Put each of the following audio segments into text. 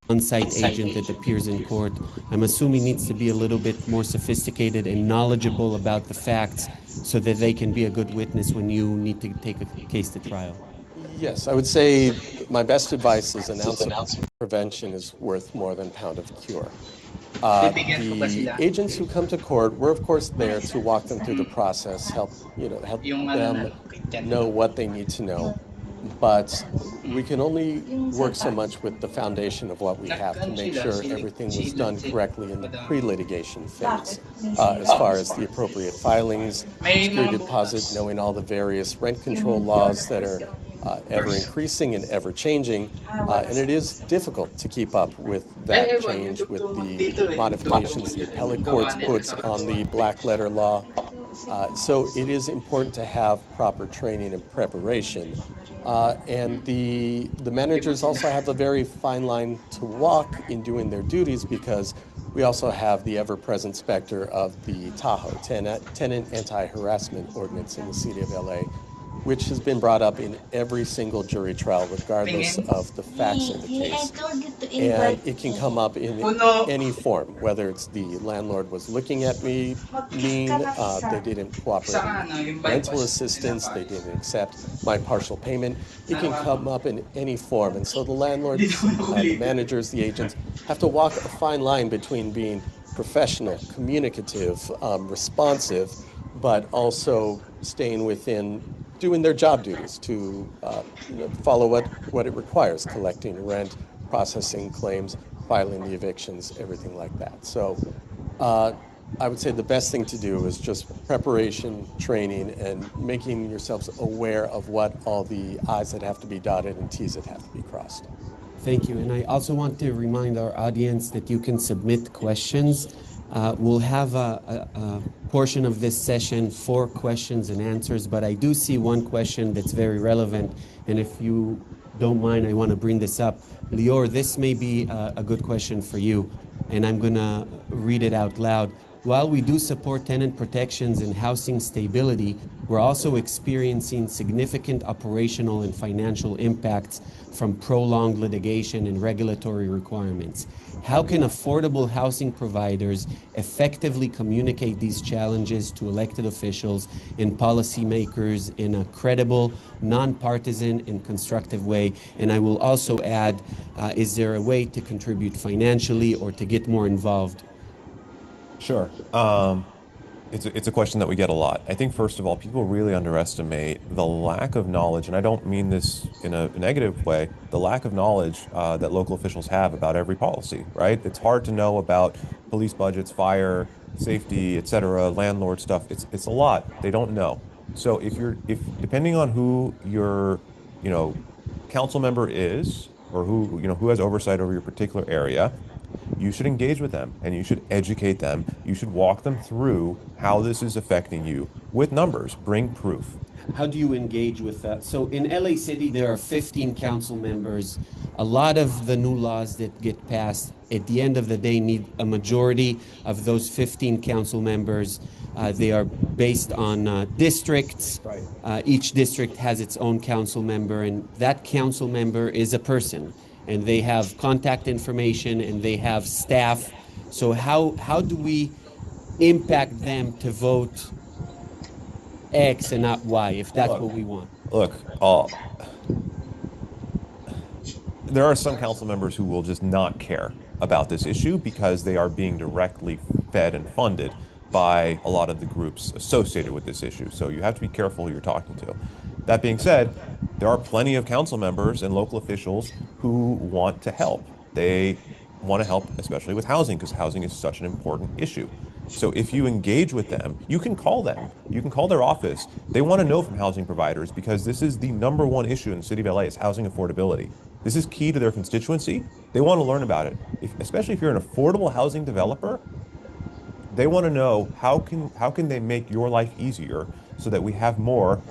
on-site agent that appears in court, I'm assuming needs to be a little bit more sophisticated and knowledgeable about the facts so that they can be a good witness when you need to take a case to trial. Yes, I would say my best advice is an ounce of prevention is worth more than a pound of cure. The agents who come to court, we're of course there to walk them through the process, help them know what they need to know. But we can only work so much with the foundation of what we have to make sure everything was done correctly in the pre-litigation phase, as far as the appropriate filings, security deposit, knowing all the various rent control laws that are ever increasing and ever changing. And it is difficult to keep up with that change, with the modifications the appellate courts puts on the black letter law. So it is important to have proper training and preparation. And the managers also have a very fine line to walk in doing their duties, because we also have the ever-present specter of the Tahoe, Tenant Anti-Harassment Ordinance in the city of LA, which has been brought up in every single jury trial, regardless of the facts of the case. And it can come up in any form, whether it's the landlord was looking at me mean, they didn't cooperate in rental assistance, they didn't accept my partial payment. It can come up in any form. And so the landlords, the managers, the agents have to walk a fine line between being professional, communicative, responsive, but also staying within doing their job duties to follow what it requires, collecting rent, processing claims, filing the evictions, everything like that. So I would say the best thing to do is just preparation, training, and making yourselves aware of what all the I's that have to be dotted and T's that have to be crossed. Thank you. And I also want to remind our audience that you can submit questions. We'll have a portion of this session for questions and answers, but I do see one question that's very relevant. And if you don't mind, I want to bring this up. Lior, this may be a good question for you, and I'm going to read it out loud. While we do support tenant protections and housing stability, we're also experiencing significant operational and financial impacts from prolonged litigation and regulatory requirements. How can affordable housing providers effectively communicate these challenges to elected officials and policymakers in a credible, nonpartisan, and constructive way? And I will also add, is there a way to contribute financially or to get more involved? Sure. It's a question that we get a lot. I think, first of all, people really underestimate the lack of knowledge, and I don't mean this in a negative way, the lack of knowledge that local officials have about every policy, right? It's hard to know about police budgets, fire, safety, et cetera, landlord stuff. It's a lot. They don't know. So if depending on who your, council member is, or who has oversight over your particular area, you should engage with them and you should educate them. You should walk them through how this is affecting you with numbers. Bring proof. How do you engage with that? So in LA City, there are 15 council members. A lot of the new laws that get passed at the end of the day need a majority of those 15 council members. They are based on districts. Right. Each district has its own council member, and that council member is a person. And they have contact information and they have staff. So how do we impact them to vote X and not Y, if that's what we want? Look, there are some council members who will just not care about this issue because they are being directly fed and funded by a lot of the groups associated with this issue. So you have to be careful who you're talking to. That being said, there are plenty of council members and local officials who want to help. They want to help, especially with housing, because housing is such an important issue. So if you engage with them, you can call them. You can call their office. They want to know from housing providers, because this is the number one issue in the city of LA is housing affordability. This is key to their constituency. They want to learn about it. Especially if you're an affordable housing developer, they want to know how can they make your life easier so that we have more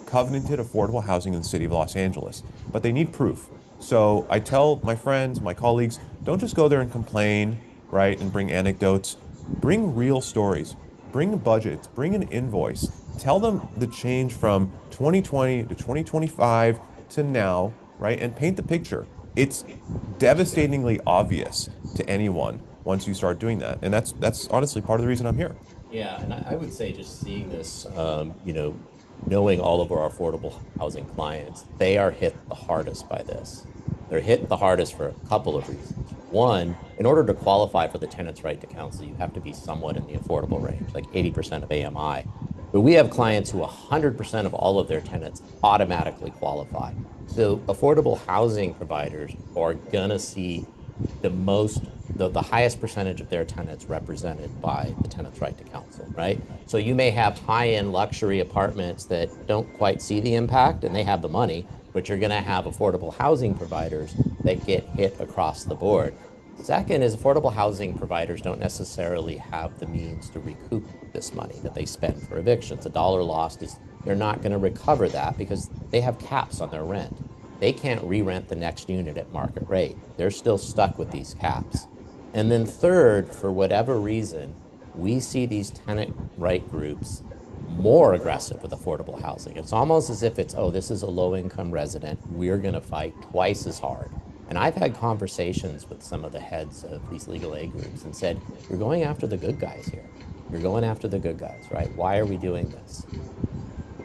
covenanted affordable housing in the city of Los Angeles. But they need proof. So I tell my friends, my colleagues, don't just go there and complain, right, and bring anecdotes. Bring real stories. Bring budgets. Bring an invoice. Tell them the change from 2020 to 2025 to now, right, and paint the picture. it's devastatingly obvious to anyone once you start doing that. And that's honestly part of the reason I'm here. Yeah, and I would say just seeing this, knowing all of our affordable housing clients, they are hit the hardest by this. They're hit the hardest for a couple of reasons. One, in order to qualify for the tenant's right to counsel, you have to be somewhat in the affordable range, like 80% of AMI. But we have clients who 100% of all of their tenants automatically qualify. So affordable housing providers are going to see the highest percentage of their tenants represented by the tenant's right to counsel, right? So you may have high-end luxury apartments that don't quite see the impact and they have the money, but you're going to have affordable housing providers that get hit across the board. Second is affordable housing providers don't necessarily have the means to recoup this money that they spend for evictions. A dollar lost is they're not going to recover that because they have caps on their rent. They can't re-rent the next unit at market rate. They're still stuck with these caps. And then third, for whatever reason, we see these tenant right groups more aggressive with affordable housing. It's almost as if it's, oh, this is a low-income resident. We're going to fight twice as hard. And I've had conversations with some of the heads of these legal aid groups and said, you're going after the good guys here. You're going after the good guys, right? Why are we doing this?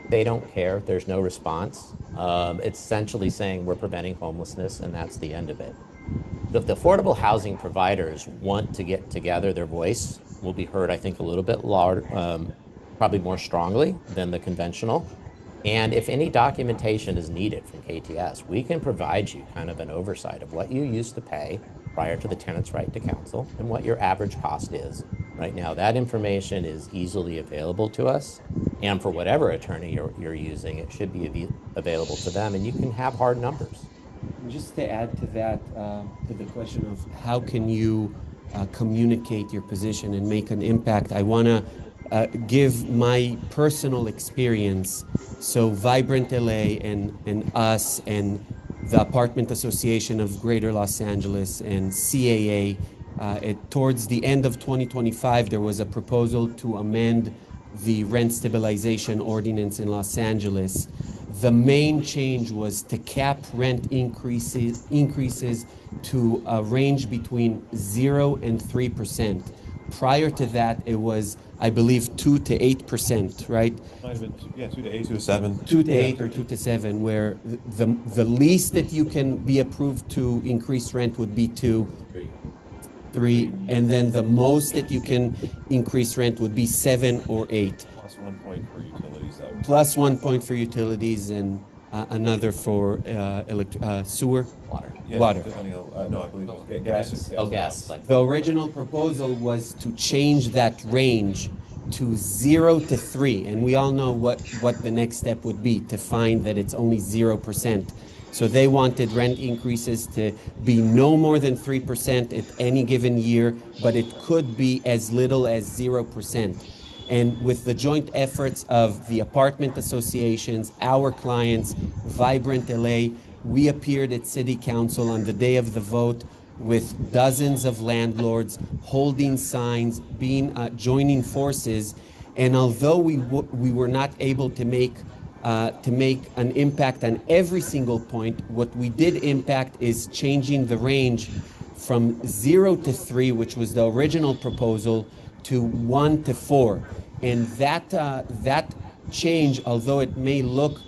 They don't care. There's no response. It's essentially saying we're preventing homelessness, and that's the end of it. If the affordable housing providers want to get together, their voice will be heard, I think, a little bit louder, probably more strongly than the conventional. And if any documentation is needed from KTS, we can provide you kind of an oversight of what you used to pay prior to the tenant's right to counsel and what your average cost is right now. That information is easily available to us. And for whatever attorney you're using, it should be available to them, and you can have hard numbers. Just to add to that, to the question of how can you communicate your position and make an impact, I want to give my personal experience. So Vibrant LA and us and the Apartment Association of Greater Los Angeles and CAA, towards the end of 2025, there was a proposal to amend the rent stabilization ordinance in Los Angeles. The main change was to cap rent increases to a range between 0 and 3%. Prior to that, it was, I believe, 2 to 8%, right? Might have been, yeah, 2 to 8, 2 to 7. 2 to 8 or 2 to 7, where the least that you can be approved to increase rent would be 2, 3, and then the most that you can increase rent would be 7 or 8. Plus 1 point for utilities. Plus 1 point for utilities and another for sewer. Water. Yeah, Water. No, I believe it was gas. Oh, gas. The original proposal was to change that range to 0 to 3, and we all know what the next step would be, to find that it's only 0%. So they wanted rent increases to be no more than 3% at any given year, but it could be as little as 0%. And with the joint efforts of the apartment associations, our clients, Vibrant LA, we appeared at City Council on the day of the vote with dozens of landlords holding signs, joining forces. And although we were not able to make an impact on every single point, what we did impact is changing the range from 0 to 3, which was the original proposal, to 1 to 4. And that change, although it may look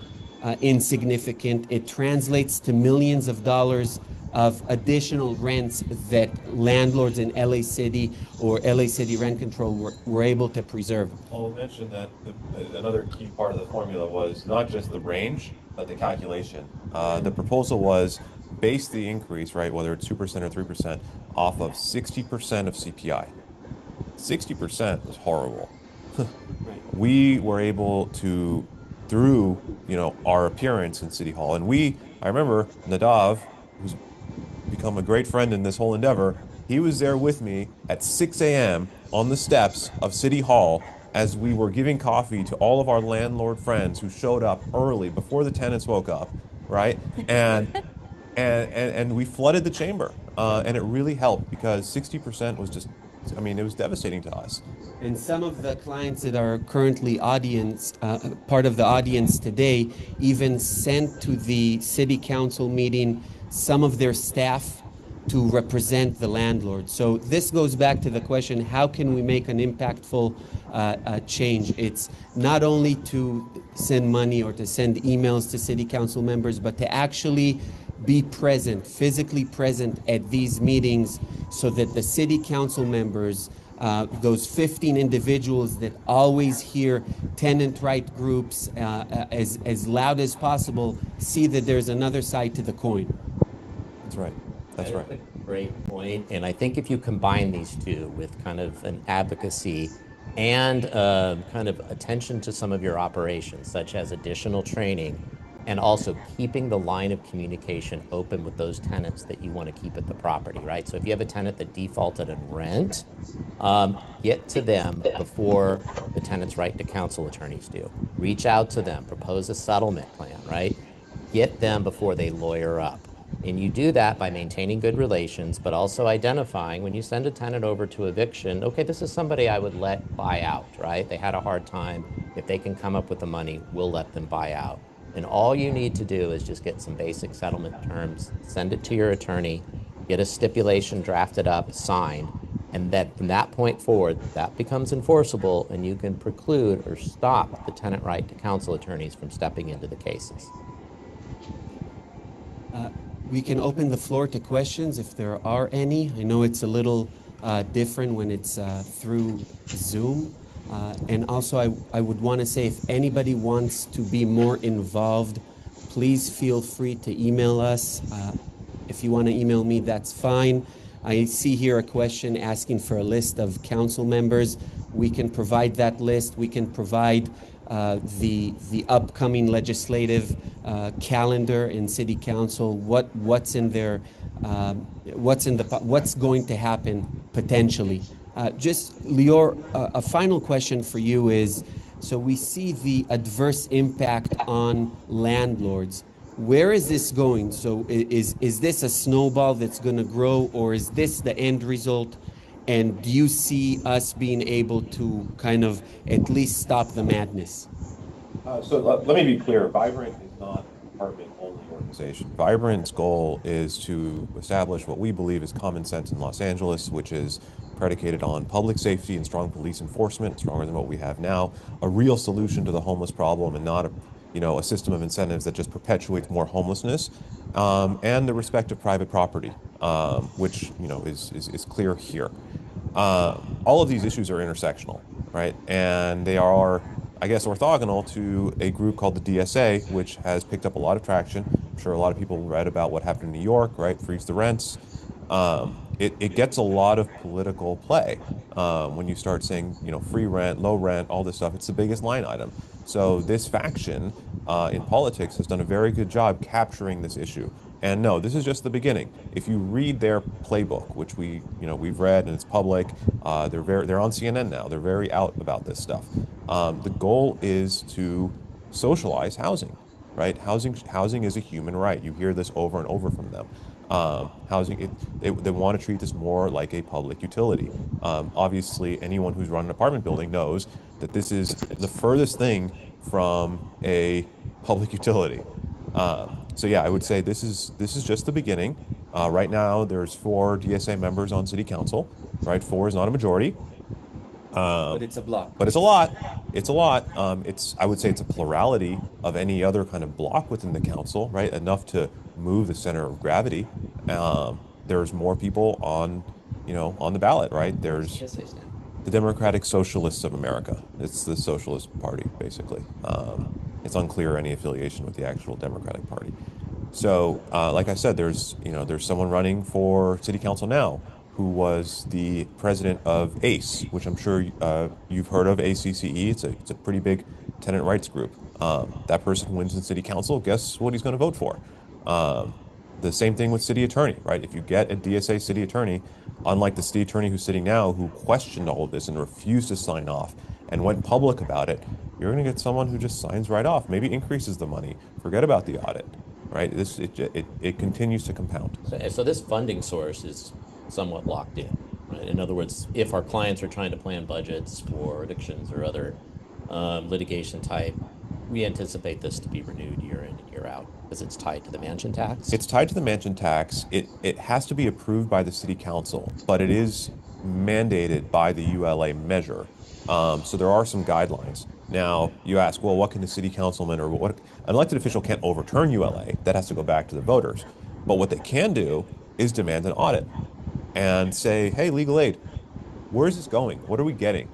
insignificant, it translates to millions of dollars of additional rents that landlords in LA City or LA City Rent Control were able to preserve. I'll mention that another key part of the formula was not just the range, but the calculation. The proposal was base the increase, right, whether it's 2% or 3%, off of 60% of CPI. 60% was horrible. We were able to, through our appearance in City Hall, and I remember Nadav, who's become a great friend in this whole endeavor, he was there with me at 6 a.m. on the steps of City Hall as we were giving coffee to all of our landlord friends who showed up early before the tenants woke up, right? And we flooded the chamber, and it really helped because 60% was just I mean, it was devastating to us. And some of the clients that are currently part of the audience today, even sent to the city council meeting some of their staff to represent the landlord. So this goes back to the question, how can we make an impactful change? It's not only to send money or to send emails to city council members, but to actually be present, physically present at these meetings so that the city council members, those 15 individuals that always hear tenant right groups as loud as possible, see that there's another side to the coin. That's right. That's right. That's a great point. And I think if you combine these two with kind of an advocacy and kind of attention to some of your operations, such as additional training, and also keeping the line of communication open with those tenants that you want to keep at the property, right? So if you have a tenant that defaulted in rent, get to them before the tenant's right to counsel attorneys do. Reach out to them, propose a settlement plan, right? Get them before they lawyer up. And you do that by maintaining good relations, but also identifying when you send a tenant over to eviction, okay, this is somebody I would let buy out, right? They had a hard time. If they can come up with the money, we'll let them buy out. And all you need to do is just get some basic settlement terms, send it to your attorney, get a stipulation drafted up, signed, and that from that point forward, that becomes enforceable and you can preclude or stop the tenant right to counsel attorneys from stepping into the cases. We can open the floor to questions if there are any. I know it's a little different when it's through Zoom. And also, I would want to say if anybody wants to be more involved, please feel free to email us. If you want to email me, that's fine. I see here a question asking for a list of council members. We can provide that list. We can provide the upcoming legislative calendar in city council. What's in there? What's going to happen potentially? Just Lior, a final question for you is: so we see the adverse impact on landlords. Where is this going? So is this a snowball that's going to grow, or is this the end result? And do you see us being able to kind of at least stop the madness? So let me be clear. Vibrant is not an apartment-only organization. Vibrant's goal is to establish what we believe is common sense in Los Angeles, which is predicated on public safety and strong police enforcement, stronger than what we have now, a real solution to the homeless problem, and not a system of incentives that just perpetuates more homelessness, and the respect of private property, which is clear here. All of these issues are intersectional, right? And they are, I guess, orthogonal to a group called the DSA, which has picked up a lot of traction. I'm sure a lot of people read about what happened in New York, right? Freeze the rents. It gets a lot of political play when you start saying, free rent, low rent, all this stuff. It's the biggest line item. So this faction in politics has done a very good job capturing this issue. And no, this is just the beginning. If you read their playbook, which we've read and it's public, they're on CNN now. They're very out about this stuff. The goal is to socialize housing, right? Housing is a human right. You hear this over and over from them. They want to treat this more like a public utility. Obviously, anyone who's run an apartment building knows that this is the furthest thing from a public utility. So yeah, I would say this is just the beginning. Right now, there's 4 DSA members on city council. Right, 4 is not a majority. But it's a block. But it's a lot. It's a lot. I would say it's a plurality of any other kind of block within the council, right? Enough to move the center of gravity. There's more people on the ballot, right? There's the Democratic Socialists of America. It's the Socialist Party, basically. It's unclear any affiliation with the actual Democratic Party. So, like I said, there's someone running for city council now who was the president of ACE, which I'm sure you've heard of, ACCE. It's a pretty big tenant rights group. That person who wins in city council, guess what he's going to vote for? The same thing with city attorney, right? If you get a DSA city attorney, unlike the city attorney who's sitting now, who questioned all of this and refused to sign off and went public about it, you're going to get someone who just signs right off, maybe increases the money, forget about the audit, right? It continues to compound. So this funding source is somewhat locked in, Right? In other words, if our clients are trying to plan budgets for evictions or other litigation type, we anticipate this to be renewed year in and year out because it's tied to the mansion tax. It's tied to the mansion tax. It has to be approved by the city council, but it is mandated by the ULA measure. So there are some guidelines. Now you ask, well, what can the city councilman or what an elected official can't overturn ULA? That has to go back to the voters. But what they can do is demand an audit and say, hey, legal aid, where is this going? What are we getting?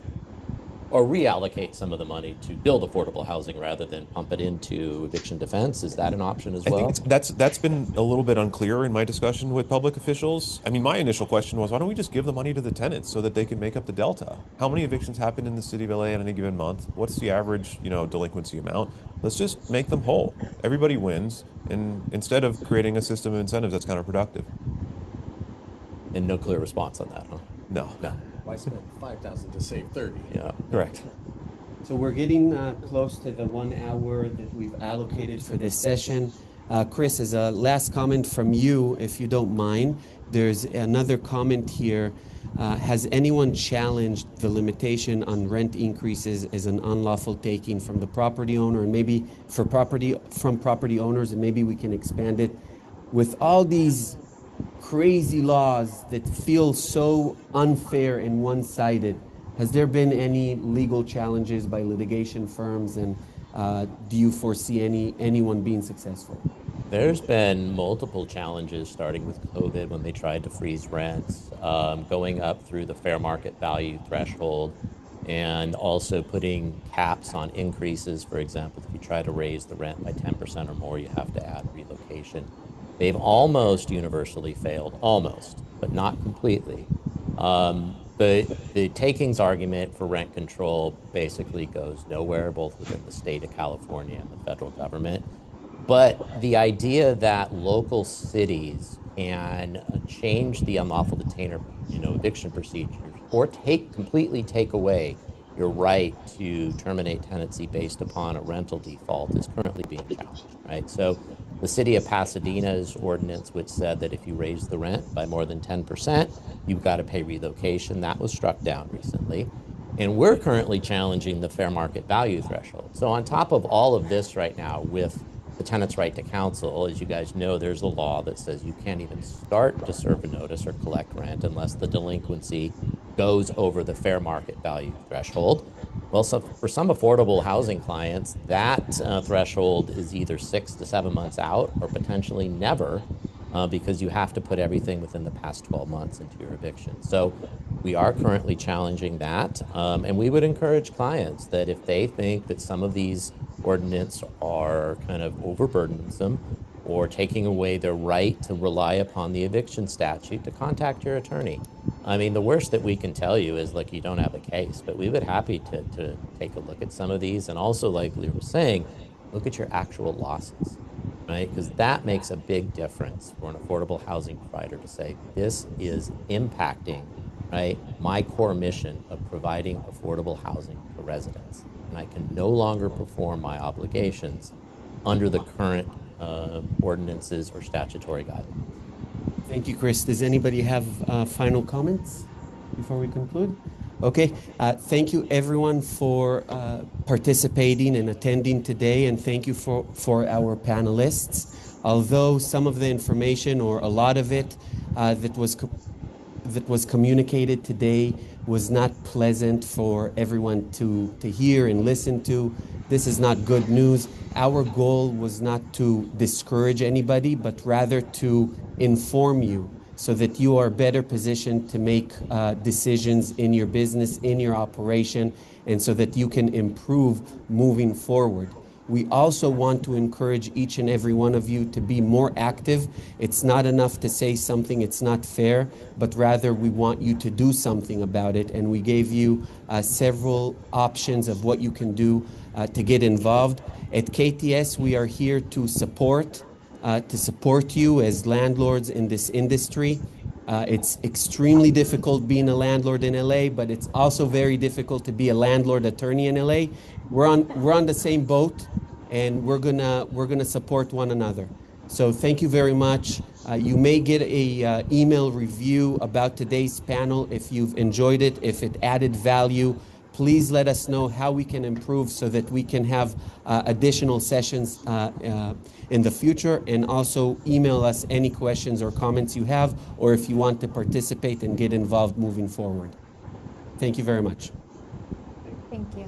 Or reallocate some of the money to build affordable housing rather than pump it into eviction defense. Is that an option as well? I think that's been a little bit unclear in my discussion with public officials. I mean, my initial question was, why don't we just give the money to the tenants so that they can make up the delta? How many evictions happen in the city of LA in any given month? What's the average, delinquency amount? Let's just make them whole. Everybody wins, and instead of creating a system of incentives that's counterproductive. And no clear response on that, huh? No. Why spend 5,000 to save 30? Yeah. Correct. So we're getting close to the 1 hour that we've allocated for this session. Chris, as a last comment from you, if you don't mind, there's another comment here. Has anyone challenged the limitation on rent increases as an unlawful taking from the property owner, and maybe from property owners, and maybe we can expand it with all these crazy laws that feel so unfair and one-sided? Has there been any legal challenges by litigation firms, and do you foresee anyone being successful? There's been multiple challenges starting with COVID when they tried to freeze rents, going up through the fair market value threshold, and also putting caps on increases. For example, if you try to raise the rent by 10% or more, you have to add relocation. They've almost universally failed, almost, but not completely. The takings argument for rent control basically goes nowhere, both within the state of California and the federal government. But the idea that local cities can change the unlawful detainer, eviction procedures, or completely take away your right to terminate tenancy based upon a rental default is currently being challenged, right? So the city of Pasadena's ordinance, which said that if you raise the rent by more than 10%, you've got to pay relocation, that was struck down recently. And we're currently challenging the fair market value threshold. So on top of all of this right now with the tenant's right to counsel, as you guys know, there's a law that says you can't even start to serve a notice or collect rent unless the delinquency goes over the fair market value threshold. Well, so for some affordable housing clients, that threshold is either 6 to 7 months out or potentially never, because you have to put everything within the past 12 months into your eviction. So we are currently challenging that, and we would encourage clients that if they think that some of these ordinances are kind of overburdensome or taking away their right to rely upon the eviction statute, to contact your attorney. I mean, the worst that we can tell you is, look, you don't have a case, but we would be happy to take a look at some of these, and also, like Lear was saying, look at your actual losses, right? Because that makes a big difference for an affordable housing provider to say, this is impacting, right, my core mission of providing affordable housing to residents, and I can no longer perform my obligations under the current ordinances or statutory guidelines. Thank you, Chris. Does anybody have final comments before we conclude? Okay. Thank you, everyone, for participating and attending today, and thank you for our panelists. Although some of the information, or a lot of it, that was communicated today was not pleasant for everyone to hear and listen to, this is not good news. Our goal was not to discourage anybody, but rather to inform you so that you are better positioned to make decisions in your business, in your operation, and so that you can improve moving forward. We also want to encourage each and every one of you to be more active. It's not enough to say something, it's not fair, but rather we want you to do something about it. And we gave you several options of what you can do to get involved. At KTS, we are here to support you as landlords in this industry. It's extremely difficult being a landlord in LA, but it's also very difficult to be a landlord attorney in LA. We're on the same boat, and we're gonna support one another. So thank you very much. You may get a email review about today's panel if you've enjoyed it, if it added value. Please let us know how we can improve so that we can have additional sessions in the future, and also email us any questions or comments you have, or if you want to participate and get involved moving forward. Thank you very much. Thank you.